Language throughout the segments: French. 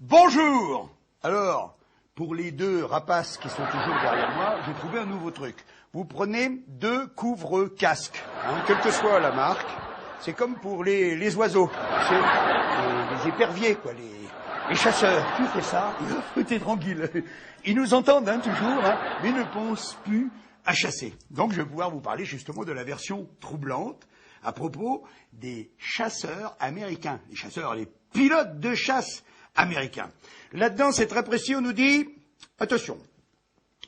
Bonjour. Alors, pour les deux rapaces qui sont toujours derrière moi, j'ai trouvé un nouveau truc. Vous prenez 2 couvre-casques, quelle que soit la marque. C'est comme pour les oiseaux, les éperviers, quoi, les chasseurs. Tu fais ça, t'es tranquille. Ils nous entendent toujours, mais ne pensent plus à chasser. Donc je vais pouvoir vous parler justement de la version troublante à propos des chasseurs américains. Les chasseurs, les pilotes de chasse américains. Là-dedans, c'est très précis, on nous dit, attention,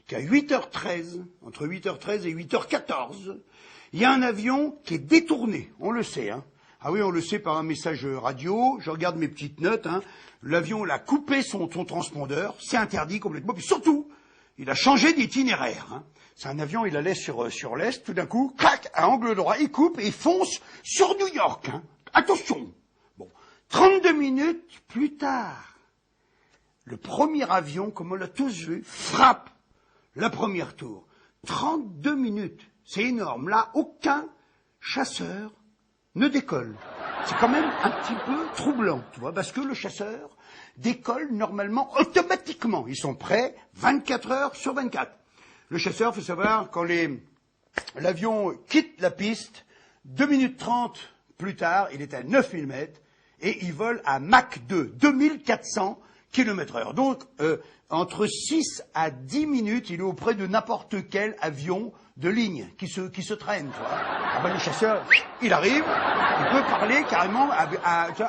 qu'à 8h13, entre 8h13 et 8h14, il y a un avion qui est détourné, on le sait, Ah oui, on le sait par un message radio, je regarde mes petites notes, L'avion l'a coupé son transpondeur, c'est interdit complètement, puis surtout, il a changé d'itinéraire, C'est un avion, il allait sur l'est, tout d'un coup, clac, à angle droit, il coupe et il fonce sur New York, Attention. Bon, 32 minutes plus tard, le premier avion, comme on l'a tous vu, frappe la première tour. 32 minutes, c'est énorme. Là, aucun chasseur ne décolle. C'est quand même un petit peu troublant, tu vois, parce que le chasseur décolle normalement automatiquement. Ils sont prêts 24 heures sur 24. Le chasseur, faut savoir, quand l'avion quitte la piste, 2 minutes 30 plus tard, il est à 9000 mètres et il vole à Mach 2, 2400 km/h. Donc, entre 6 à 10 minutes, il est auprès de n'importe quel avion de ligne qui se traîne, tu vois. Ah ben, le chasseur, il arrive, il peut parler carrément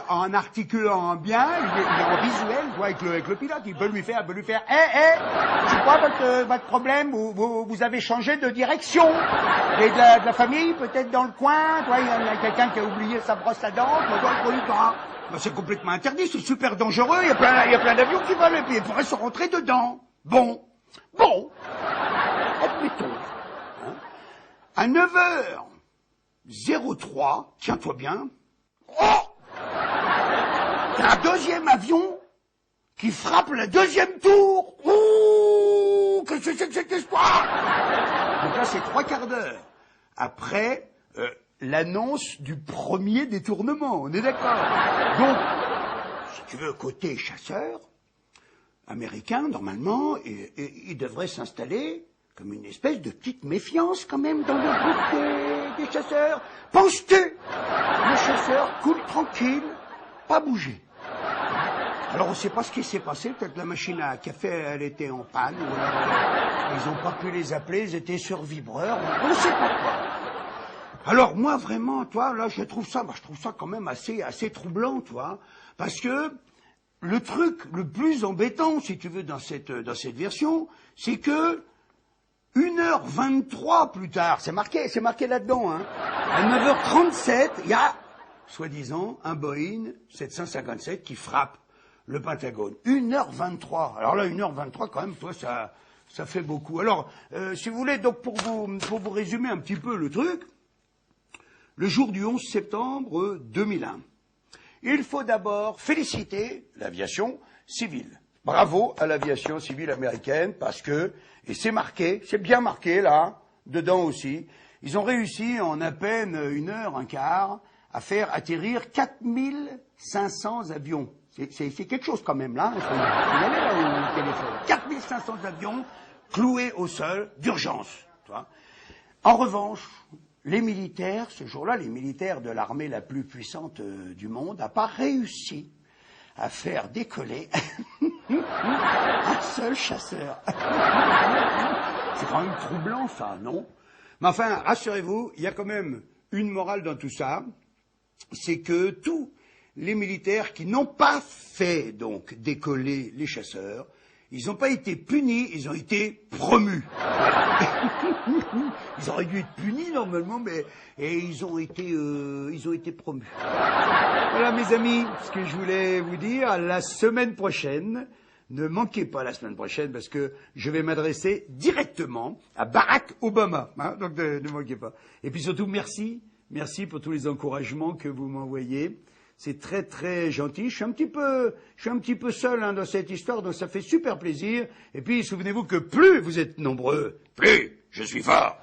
en articulant bien, il est en visuel, tu vois, avec le pilote, il peut lui faire, c'est quoi votre problème, vous avez changé de direction, et de la famille, peut-être dans le coin, tu vois, il y a quelqu'un qui a oublié sa brosse à dents, c'est complètement interdit, c'est super dangereux, il y a plein d'avions qui volent, et puis il pourrait se rentrer dedans. Bon, admettons. À 9h03, tiens-toi bien, il y a un deuxième avion qui frappe la deuxième tour. Ouh, qu'est-ce que c'est que cette histoire? Donc là, c'est 3/4 d'heure après l'annonce du premier détournement, on est d'accord? Donc, si tu veux, côté chasseur américain, normalement, il devrait s'installer comme une espèce de petite méfiance quand même dans le groupe des chasseurs. Penses-tu? Le chasseur coule tranquille, pas bouger. Alors on ne sait pas ce qui s'est passé, peut-être la machine à café elle était en panne, ou alors ils n'ont pas pu les appeler, ils étaient sur vibreur, on ne sait pas quoi. Alors moi vraiment, toi, là je trouve ça quand même assez troublant, tu vois, parce que le truc le plus embêtant, si tu veux, dans cette version, c'est que 1h23 plus tard, c'est marqué là-dedans, à 9h37, il y a, soi-disant, un Boeing 757 qui frappe le Pentagone. 1h23. Alors là, 1h23, quand même, toi, ça fait beaucoup. Alors, si vous voulez, donc, pour vous résumer un petit peu le truc, le jour du 11 septembre 2001, il faut d'abord féliciter l'aviation civile. Bravo à l'aviation civile américaine, parce que, et c'est marqué, c'est bien marqué là, dedans aussi, ils ont réussi en à peine 1 heure, un quart, à faire atterrir 4500 avions. C'est quelque chose quand même là, il faut y aller là au téléphone. 4500 avions cloués au sol d'urgence. En revanche, les militaires, ce jour-là, les militaires de l'armée la plus puissante du monde, n'ont pas réussi à faire décoller un seul chasseur. C'est quand même troublant, ça, non? Mais enfin, rassurez-vous, il y a quand même une morale dans tout ça, c'est que tous les militaires qui n'ont pas fait, donc, décoller les chasseurs, ils n'ont pas été punis, ils ont été promus. Ils auraient dû être punis normalement, mais ils ont été promus. Voilà mes amis, ce que je voulais vous dire. La semaine prochaine, ne manquez pas la semaine prochaine parce que je vais m'adresser directement à Barack Obama. Donc ne manquez pas. Et puis surtout merci pour tous les encouragements que vous m'envoyez. C'est très très gentil. Je suis un petit peu seul dans cette histoire, donc ça fait super plaisir. Et puis souvenez-vous que plus vous êtes nombreux, plus je suis fort.